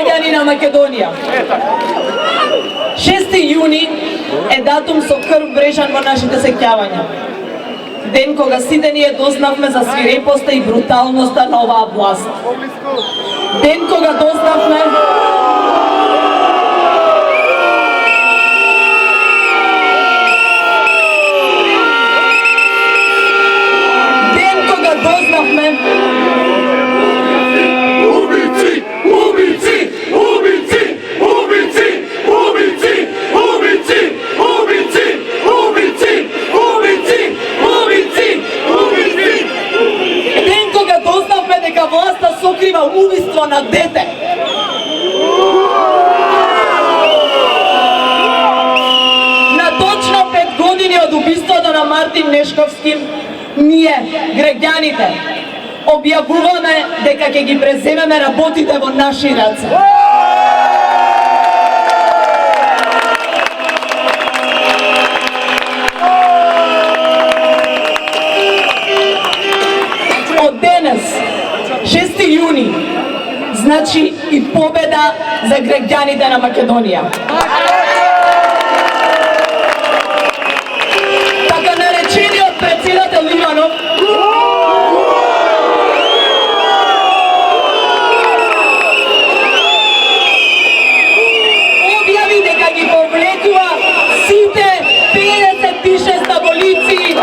граѓани на Македонија. 6 јуни е датум со крв врежан во нашите сеќавања. Ден кога сите ние дознавме за свирепоста и бруталноста на оваа власт. Ден кога дознавме власта сокрива убиство на дете. На точно 5 години од убиството на Мартин Нешковски, ние, граѓаните, објавуваме дека ќе ги преземеме работите во наши раце. Од денес, 6 јуни, значи и победа за граѓаните на Македонија. Така наречениот председател Иванов објави дека ги повлекува сите 56 аболиции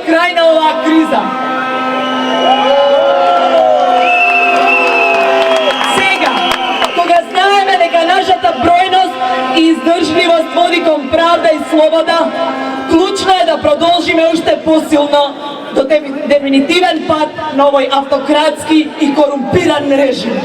крај на оваа криза. Сега, кога знаеме дека нашата бројност и издржливост води кон правда и слобода, клучно е да продолжиме уште посилно до дефинитивен пат на овој автократски и корумпиран режим.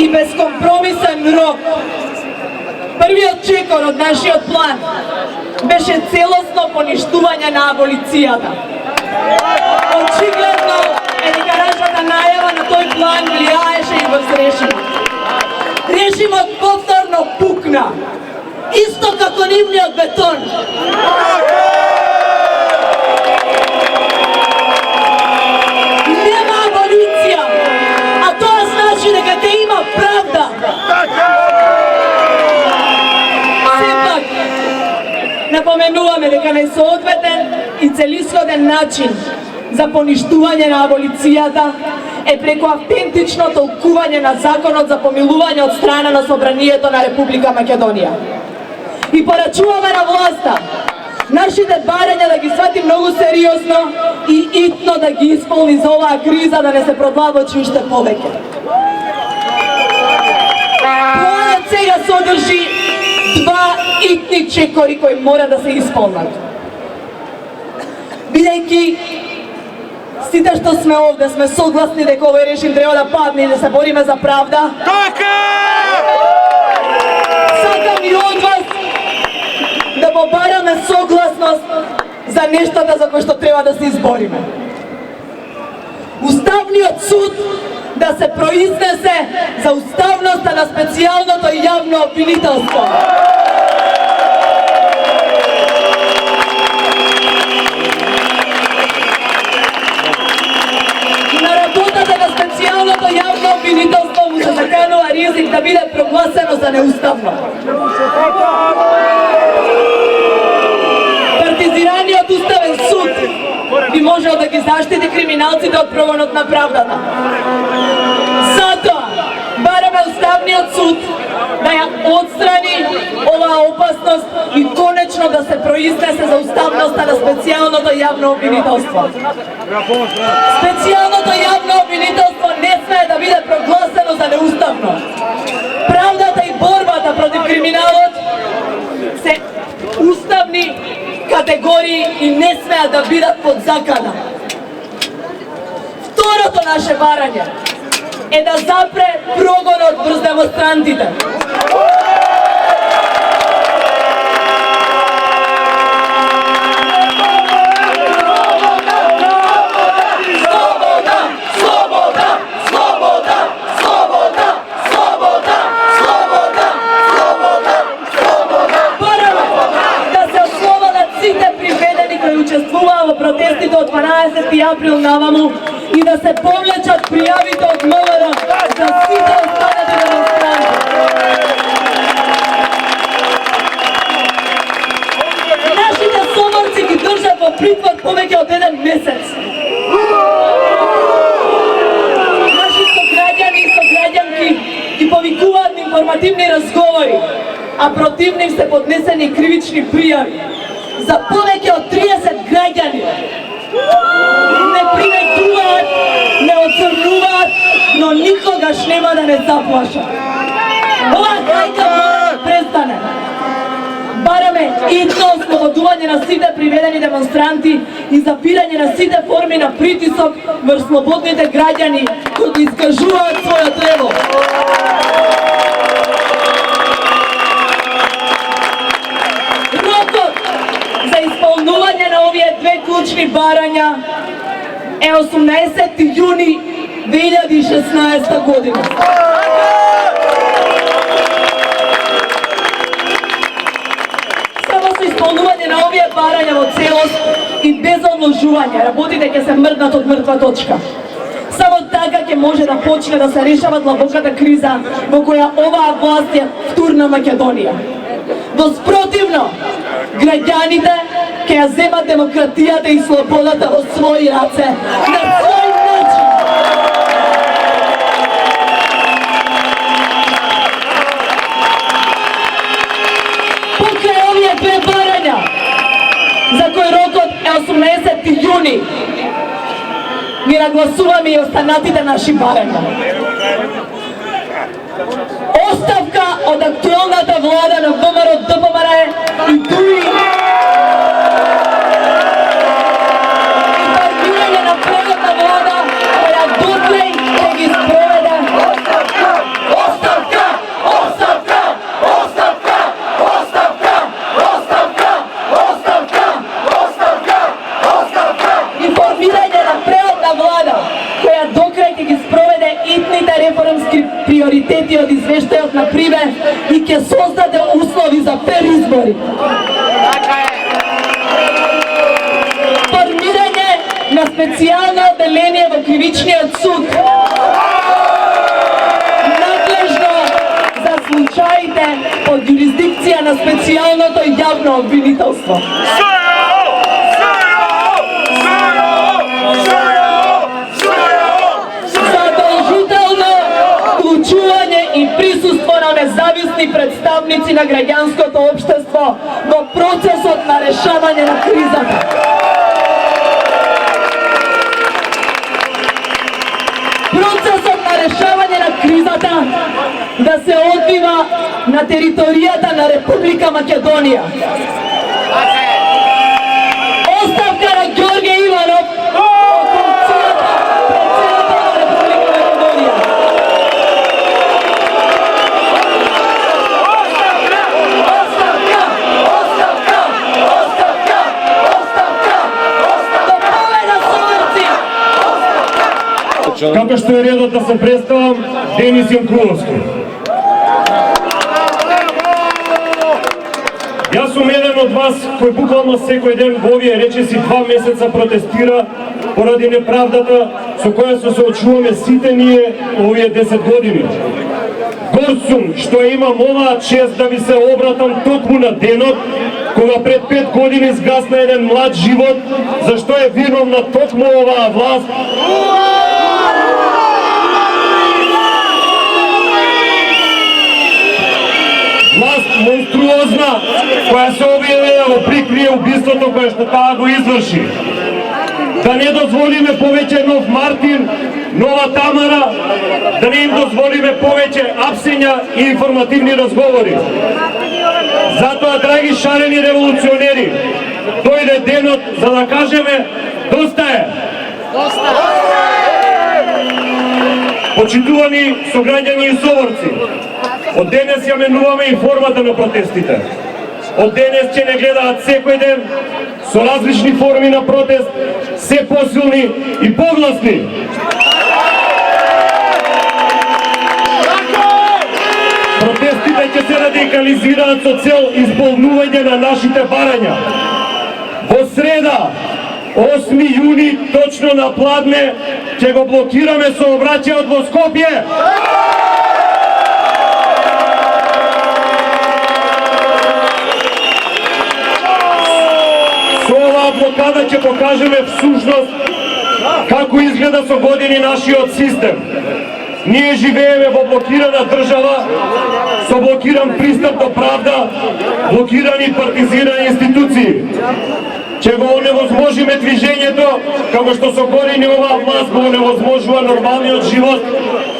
Безкомпромисен рок. Првиот чекор од нашиот план беше целосно поништување на аболицијата. Очигледно е дека нашата најава на тој план влијаеше и врз режимот. Режимот повторно пукна, исто како нивниот бетон. Нема аболиција, а тоа значи дека ќе има правда. Сепак, напоменуваме дека најсоодветен и целисходен начин за поништување на аболицијата е преку автентично толкување на законот за помилување од страна на Собранието на Република Македонија. И порачуваме на власта нашите барања да ги свати многу сериозно и итно да ги исполни за оваа криза да не се продлабочи уште повеќе. Планот сега содржи 2 итни чекори кои мора да се исполнат. Бидејќи сите што сме овде сме согласни дека овој режим треба да падне и да се бориме за правда. Така! Сакам и од вас да побараме согласност за нештата за кои што треба да се избориме. Уставниот суд да се произнесе за уставноста на специјалното јавно обвинителство. На работата на специјалното јавно обвинителство му се заканува ризик да биде прогласено за неуставно. Партизираниот уставен суд би можел да ги заштити криминалците од прогонот на правдата. Затоа Врховниот суд да ја отстрани оваа опасност и конечно да се произнесе за уставноста на специјалното јавно обвинителство. Специјалното јавно обвинителство не смее да биде прогласено за неуставно. Правдата и борбата против криминалот се уставни категории и не смеат да бидат под закана. Второто наше барање е да запре прогонот врз демонстрантите. Во протестите од 12 април наваму и да се повлечат пријавите од МВР за сите останати демонстранти. Нашите соборци ги држат во притвор повеќе од 1 месец. Наши сограѓани и сограѓанки ги повикуваат на информативни разговори, а против нив се поднесени кривични пријави. За повеќе од 30 граѓани не приметуваат, не оцрнуваат, но никогаш нема да не заплашат. Оваа хајка мора да престане. Бараме итно ослободување на сите приведени демонстранти и запирање на сите форми на притисок врз слободните граѓани кои го искажуваат својот лево. За исполнување на овие две клучни барања е 18 јуни 2016 година. Само со исполнување на овие барања во целост и без одложување работите ќе се мрднат од мртва точка. Само така ќе може да почне да се решава длабоката криза во која оваа власт ја втурна Македонија. Воспротивно, граѓаните ќе ја земат демократијата и слободата во своји раце, на свој начин. Покрај овие две барања, за кој рокот е 18 јуни, ги нагласуваме и останатите наши барања. Оставка од актуелната влада на ВМРО ДПМН и формирање на предната влада која дотлеј ќе ги спроведе. Оставка! Оставка! Оставка! Оставка! Оставка! Оставка! Оставка! Оставка! Оставка! И формирање на предната влада која докрај ќе ги спроведе итните реформски приоритети од извештајот на Прибе и ќе создаде услови за фер избори. Формирање на специјално одделение во Кривичниот суд, надлежно за случаите од јурисдикција на специјалното јавно обвинителство. И присуство на независни представници на граѓанското општество во процесот на решавање на кризата. Процесот на решавање на кризата да се одвива на територијата на Република Македонија. Оставка на Ѓорѓе Иванов како што е редот да се представам, Денис Јанкуловски. Јас сум еден од вас кој буквално секој ден во овие речиси 2 месеца протестира поради неправдата со која се соочуваме сите ние овие 10 години. Горд сум што имам оваа чест да ви се обратам токму на денот кога пред 5 години згасна еден млад живот, зашто е виновна токму оваа власт. монструозна, која се објави да го прикрие убиството кое што таа го изврши. Да не дозволиме повеќе нов Мартин, нова Тамара, да не им дозволиме повеќе апсења и информативни разговори. Затоа, драги шарени револуционери, дојде денот за да кажеме доста е! Почитувани сограѓани и соборци, од денес ја менуваме и формата на протестите. Од денес ќе не гледаат секој ден со различни форми на протест, се посилни и погласни. Протестите ќе се радикализираат со цел исполнување на нашите барања. Во среда, 8 јуни, точно на пладне, ќе го блокираме сообраќајот во Скопје. Со оваа блокада ќе покажеме всушност како изгледа со години нашиот систем. Ние живееме во блокирана држава, со блокиран пристап до правда, блокирани партизирани институции. Ќе го оневозможиме движењето, како што со години оваа власт го оневозможува нормалниот живот,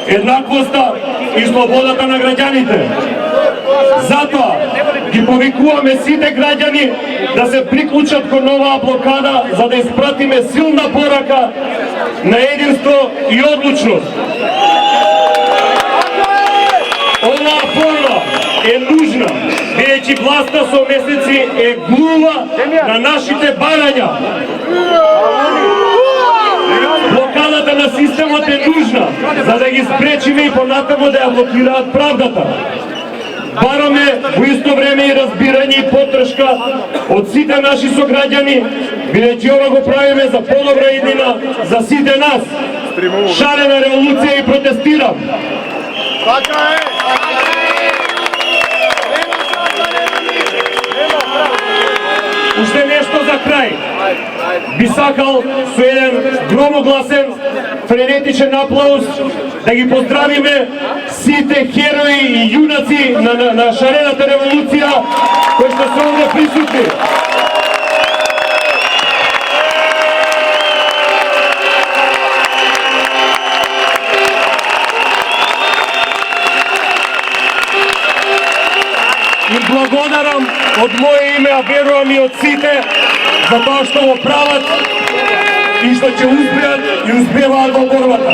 еднаквоста и слободата на граѓаните. Затоа ги повикуваме сите граѓани да се приклучат кон оваа блокада, за да испратиме силна порака на единство и одлучност. Оваа форма е нужна, бидејќи власта со месеци е глува на нашите барања. Блокадата на системот е нужна, за да ги спречиме и понатаму да ја блокираат правдата. Бараме во исто време и разбирање и поддршка од сите наши сограѓани, бидејќи ова го правиме за подобра иднина за сите нас. Шарена револуција и протестирам. Уште нешто за крај. Би сакал со еден громогласен, френетичен аплауз да ги поздравиме сите херои и јунаци на шарената револуција кои што се овде присутни. Им благодарам од моје име, а верувам и од сите, за тоа што го прават и што ќе успеат и успеваат во борбата.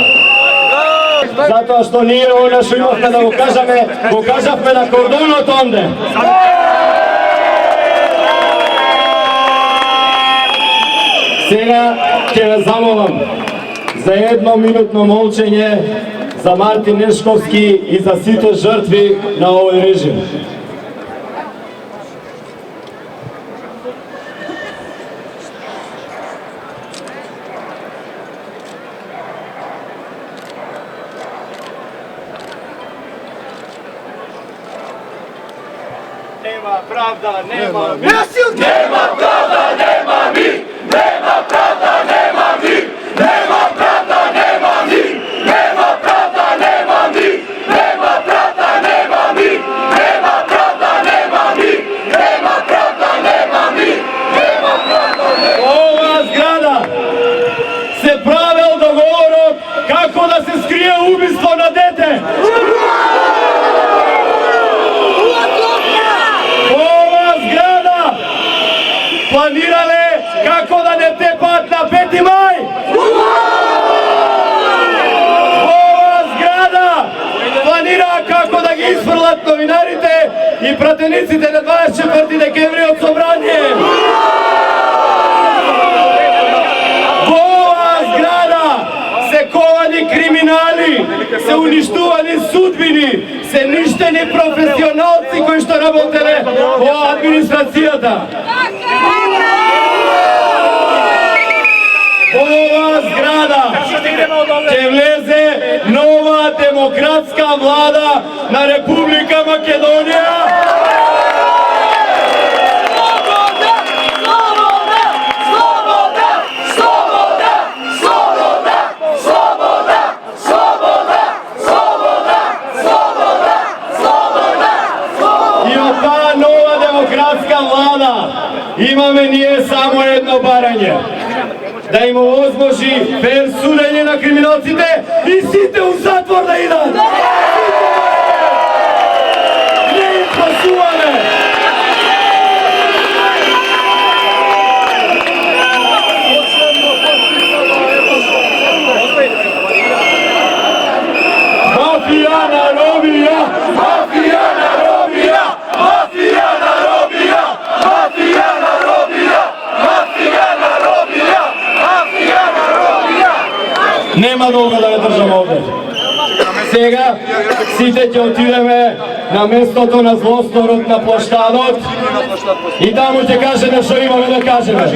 Затоа што ние оно што имавме да го кажаме, го кажавме на кордонот онде. Сега ќе ве замолам за едноминутно молчење за Мартин Нешковски и за сите жртви на овој режим. Нема правда, нема мир. Нема правда, нема мир. Нема правда, нема мир. Нема правда, нема мир. Нема правда, нема мир. Нема правда, нема мир. Нема правда, нема мир. Нема правда, нема мир. Нема правда, нема. Ова зграда се правел договорот како да се скрие убиство на дете. Планирале како да не тепаат на 5 мај. Ова зграда планира како да ги изфрлат новинарите и пратениците на 24 декември од собрание. Во ова зграда се ковани криминали, се уништувани судбини, се ништени професионалци кои што работеле во администрацијата. Ова зграда ќе влезе нова демократска влада на Република Македонија. И од имаме ние само едно барање. Да им овозможи фер судење на криминалците и сите у затвор да идат. Не им пасуваме. Мафија на робија! Мафија на робија! Мафија на робија! Мафија на робија! Мафија на робија! Мафија на робија! Нема долго да ве држам овде. Сега сите ќе отидеме на местото на злосторот на площадот и таму ќе кажеме што имаме да кажеме.